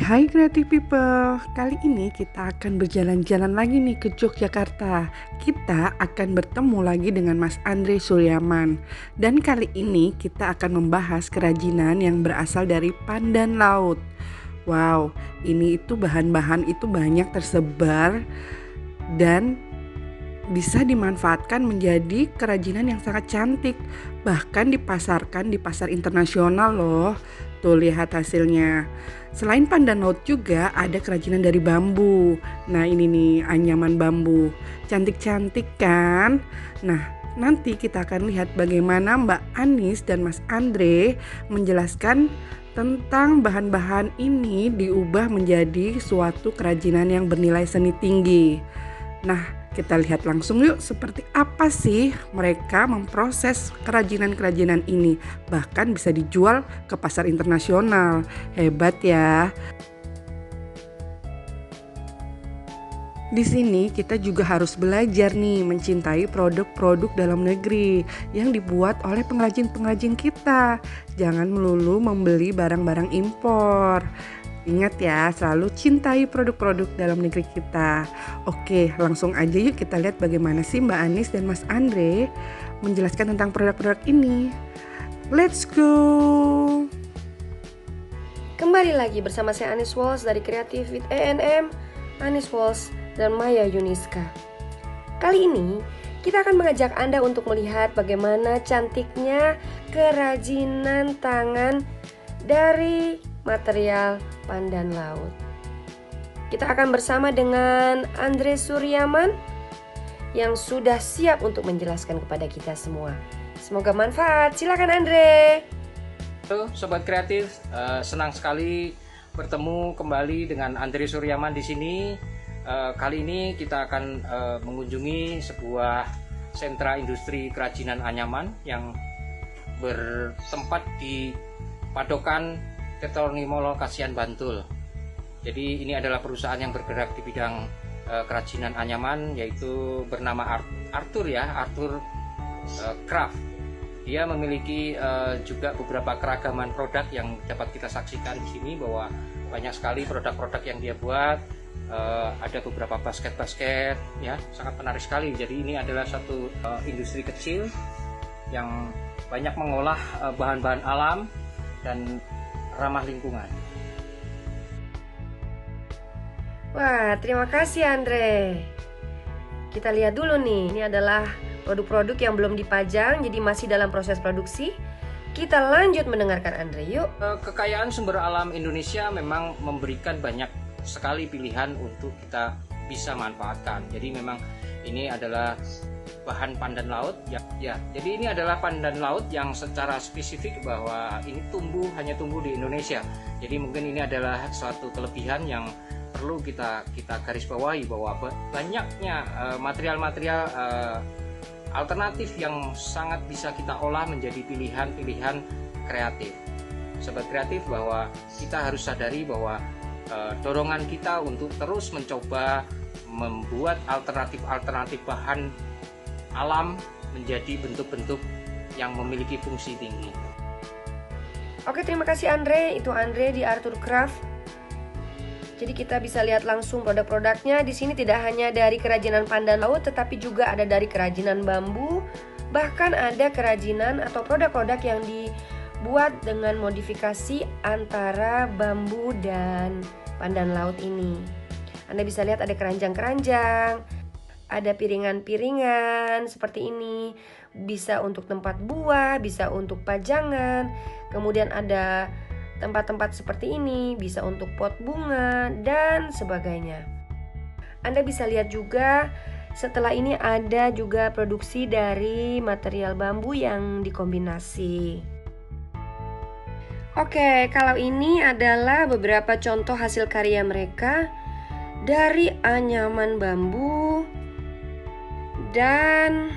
Hai Creative People, kali ini kita akan berjalan-jalan lagi nih ke Yogyakarta. Kita akan bertemu lagi dengan Mas Andre Suryaman. Dan kali ini kita akan membahas kerajinan yang berasal dari pandan laut. Wow, ini itu bahan-bahan itu banyak tersebar dan bisa dimanfaatkan menjadi kerajinan yang sangat cantik. Bahkan dipasarkan di pasar internasional loh. Tuh lihat hasilnya. Selain pandan laut juga ada kerajinan dari bambu. Nah ini nih anyaman bambu. Cantik-cantik kan? Nah nanti kita akan lihat bagaimana Mbak Anis dan Mas Andre menjelaskan tentang bahan-bahan ini diubah menjadi suatu kerajinan yang bernilai seni tinggi. Nah, kita lihat langsung yuk seperti apa sih mereka memproses kerajinan-kerajinan ini. Bahkan bisa dijual ke pasar internasional. Hebat ya. Di sini kita juga harus belajar nih mencintai produk-produk dalam negeri yang dibuat oleh pengrajin-pengrajin kita. Jangan melulu membeli barang-barang impor. Ingat ya, selalu cintai produk-produk dalam negeri kita. Oke, langsung aja yuk kita lihat bagaimana sih Mbak Anis dan Mas Andre menjelaskan tentang produk-produk ini. Let's go! Kembali lagi bersama saya Anis Walls dari Creative with A&M, Anis Walls dan Maya Yuniska. Kali ini kita akan mengajak Anda untuk melihat bagaimana cantiknya kerajinan tangan dari material pandan laut. Kita akan bersama dengan Andre Suryaman yang sudah siap untuk menjelaskan kepada kita semua. Semoga manfaat. Silakan Andre. Halo Sobat Kreatif, senang sekali bertemu kembali dengan Andre Suryaman di sini. Kali ini kita akan mengunjungi sebuah sentra industri kerajinan anyaman yang bertempat di Padokan Tetonimolo Kasihan Bantul. Jadi ini adalah perusahaan yang bergerak di bidang kerajinan anyaman, yaitu bernama Arthur Craft. Dia memiliki juga beberapa keragaman produk yang dapat kita saksikan di sini, bahwa banyak sekali produk-produk yang dia buat. Ada beberapa basket-basket, ya sangat menarik sekali. Jadi ini adalah satu industri kecil yang banyak mengolah bahan-bahan alam dan ramah lingkungan. Wah, terima kasih Andre. Kita lihat dulu nih, ini adalah produk-produk yang belum dipajang, jadi masih dalam proses produksi. Kita lanjut mendengarkan Andre, yuk. Kekayaan sumber alam Indonesia memang memberikan banyak sekali pilihan untuk kita bisa manfaatkan. Jadi memang ini adalah bahan pandan laut ya. Jadi ini adalah pandan laut yang secara spesifik bahwa ini hanya tumbuh di Indonesia. Jadi mungkin ini adalah suatu kelebihan yang perlu kita garis bawahi, bahwa banyaknya material-material alternatif yang sangat bisa kita olah menjadi pilihan-pilihan kreatif. Sobat kreatif, bahwa kita harus sadari bahwa dorongan kita untuk terus mencoba membuat alternatif bahan alam menjadi bentuk-bentuk yang memiliki fungsi tinggi. Oke, terima kasih Andre. Itu Andre di Arthur Craft. Jadi kita bisa lihat langsung produk-produknya. Di sini tidak hanya dari kerajinan pandan laut, tetapi juga ada dari kerajinan bambu. Bahkan ada kerajinan atau produk-produk yang dibuat dengan modifikasi antara bambu dan pandan laut ini. Anda bisa lihat ada keranjang-keranjang, ada piringan-piringan seperti ini, bisa untuk tempat buah, bisa untuk pajangan. Kemudian ada tempat-tempat seperti ini, bisa untuk pot bunga dan sebagainya. Anda bisa lihat juga setelah ini ada juga produksi dari material bambu yang dikombinasi. Oke, kalau ini adalah beberapa contoh hasil karya mereka dari anyaman bambu. Dan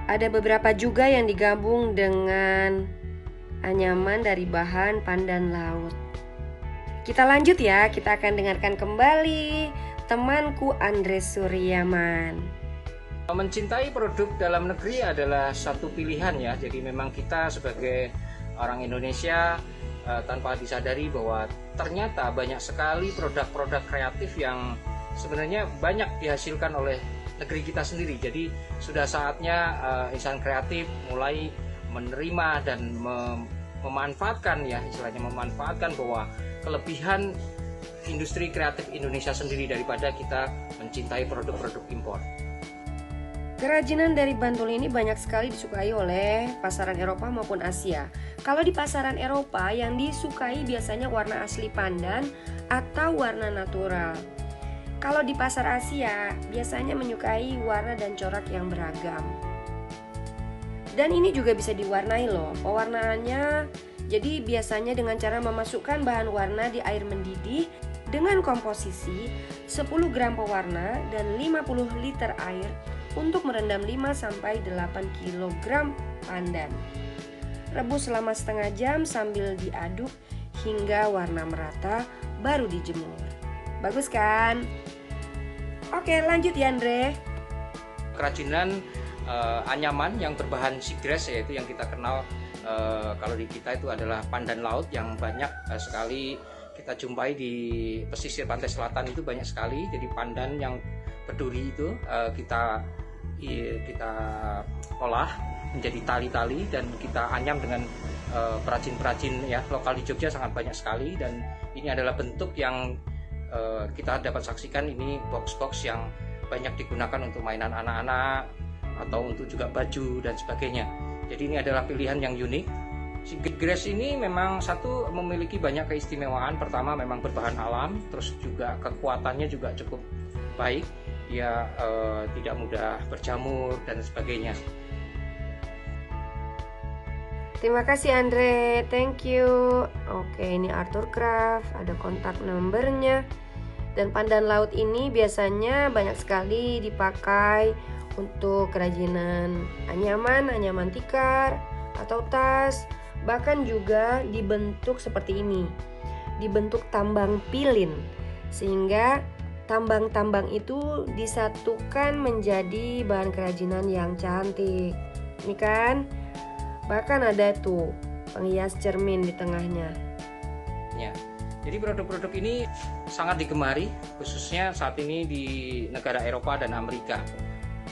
ada beberapa juga yang digabung dengan anyaman dari bahan pandan laut. Kita lanjut ya, kita akan dengarkan kembali temanku Andre Suryaman. Mencintai produk dalam negeri adalah satu pilihan ya. Jadi memang kita sebagai orang Indonesia tanpa disadari bahwa ternyata banyak sekali produk-produk kreatif yang sebenarnya banyak dihasilkan oleh negeri kita sendiri. Jadi sudah saatnya insan kreatif mulai menerima dan memanfaatkan, ya istilahnya memanfaatkan bahwa kelebihan industri kreatif Indonesia sendiri daripada kita mencintai produk-produk impor. Kerajinan dari Bantul ini banyak sekali disukai oleh pasaran Eropa maupun Asia. Kalau di pasaran Eropa yang disukai biasanya warna asli pandan atau warna natural. Kalau di pasar Asia biasanya menyukai warna dan corak yang beragam. Dan ini juga bisa diwarnai loh, pewarnaannya jadi biasanya dengan cara memasukkan bahan warna di air mendidih dengan komposisi 10 gram pewarna dan 50 liter air untuk merendam 5-8 kg pandan. Rebus selama setengah jam sambil diaduk hingga warna merata, baru dijemur. Bagus kan? Oke, lanjut ya Andre. Kerajinan anyaman yang berbahan seagrass, yaitu yang kita kenal kalau di kita itu adalah pandan laut yang banyak sekali kita jumpai di pesisir pantai selatan, itu banyak sekali. Jadi pandan yang berduri itu kita olah menjadi tali-tali dan kita anyam dengan perajin-perajin ya lokal di Jogja sangat banyak sekali. Dan ini adalah bentuk yang kita dapat saksikan, ini box-box yang banyak digunakan untuk mainan anak-anak atau untuk juga baju dan sebagainya. Jadi ini adalah pilihan yang unik. Seagrass ini memang satu memiliki banyak keistimewaan. Pertama memang berbahan alam, terus juga kekuatannya juga cukup baik. Dia tidak mudah berjamur dan sebagainya. Terima kasih Andre, thank you. Oke, ini Arthur Craft, ada kontak nomornya. Dan pandan laut ini biasanya banyak sekali dipakai untuk kerajinan anyaman tikar atau tas, bahkan juga dibentuk seperti ini, dibentuk tambang pilin, sehingga tambang-tambang itu disatukan menjadi bahan kerajinan yang cantik. Ini kan, bahkan ada tuh penghias cermin di tengahnya. Ya, jadi produk-produk ini sangat digemari, khususnya saat ini di negara Eropa dan Amerika.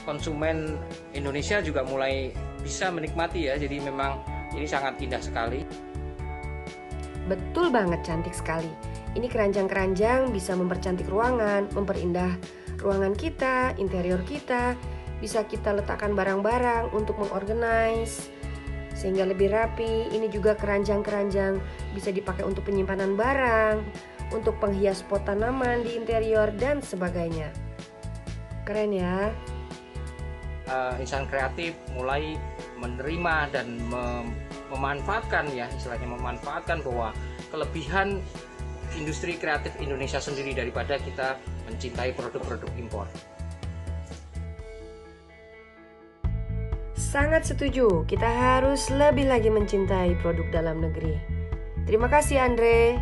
Konsumen Indonesia juga mulai bisa menikmati ya, jadi memang ini sangat indah sekali. Betul banget, cantik sekali. Ini keranjang-keranjang bisa mempercantik ruangan, memperindah ruangan kita, interior kita. Bisa kita letakkan barang-barang untuk mengorganize sehingga lebih rapi. Ini juga keranjang-keranjang bisa dipakai untuk penyimpanan barang, untuk penghias pot tanaman di interior dan sebagainya. Keren ya. Insan kreatif mulai menerima dan memanfaatkan ya, istilahnya memanfaatkan bahwa kelebihan industri kreatif Indonesia sendiri daripada kita mencintai produk-produk impor. Sangat setuju, kita harus lebih lagi mencintai produk dalam negeri. Terima kasih Andre.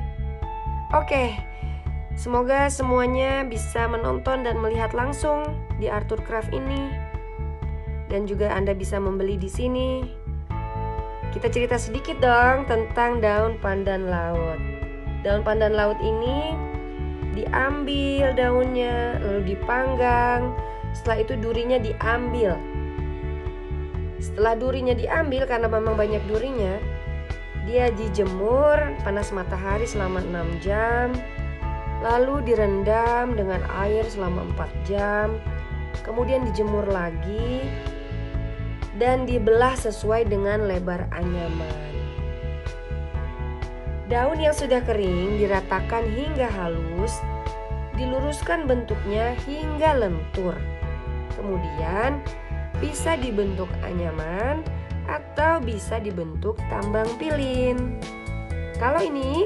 Oke, semoga semuanya bisa menonton dan melihat langsung di Arthur Craft ini. Dan juga Anda bisa membeli di sini. Kita cerita sedikit dong tentang daun pandan laut. Daun pandan laut ini diambil daunnya, lalu dipanggang. Setelah itu durinya diambil. Setelah durinya diambil, karena memang banyak durinya, dia dijemur panas matahari selama 6 jam. Lalu direndam dengan air selama 4 jam. Kemudian dijemur lagi dan dibelah sesuai dengan lebar anyaman. Daun yang sudah kering diratakan hingga halus, diluruskan bentuknya hingga lentur. Kemudian bisa dibentuk anyaman atau bisa dibentuk tambang pilin. Kalau ini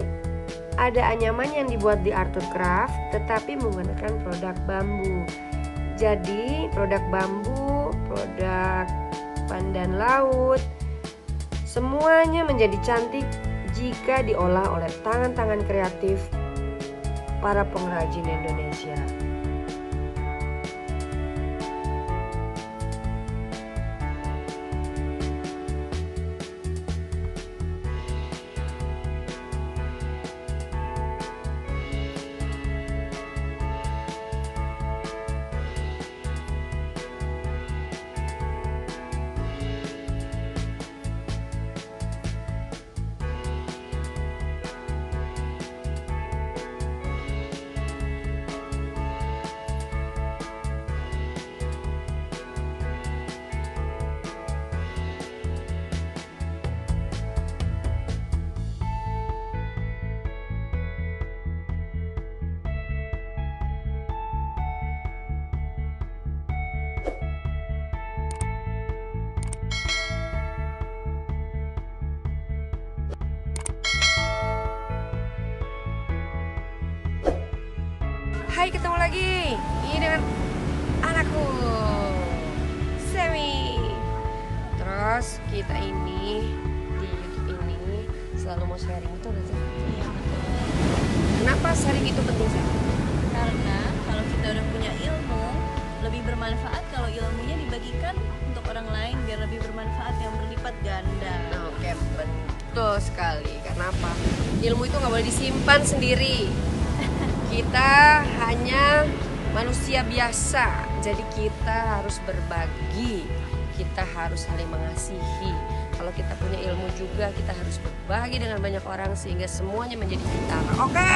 ada anyaman yang dibuat di Arthur Craft tetapi menggunakan produk bambu. Jadi produk bambu, produk pandan laut, semuanya menjadi cantik jika diolah oleh tangan-tangan kreatif para pengrajin Indonesia. Hai, ketemu lagi ini dengan anakku Semi. Terus kita ini di YouTube ini selalu mau sharing, itu udah tuh. Iya, betul. Kenapa sharing itu penting sih? Karena kalau kita udah punya ilmu, lebih bermanfaat kalau ilmunya dibagikan untuk orang lain biar lebih bermanfaat, yang berlipat ganda. Oke, betul sekali. Karena apa? Ilmu itu nggak boleh disimpan sendiri. Kita hanya manusia biasa, jadi kita harus berbagi. Kita harus saling mengasihi. Kalau kita punya ilmu juga, kita harus berbagi dengan banyak orang sehingga semuanya menjadi kita. Oke?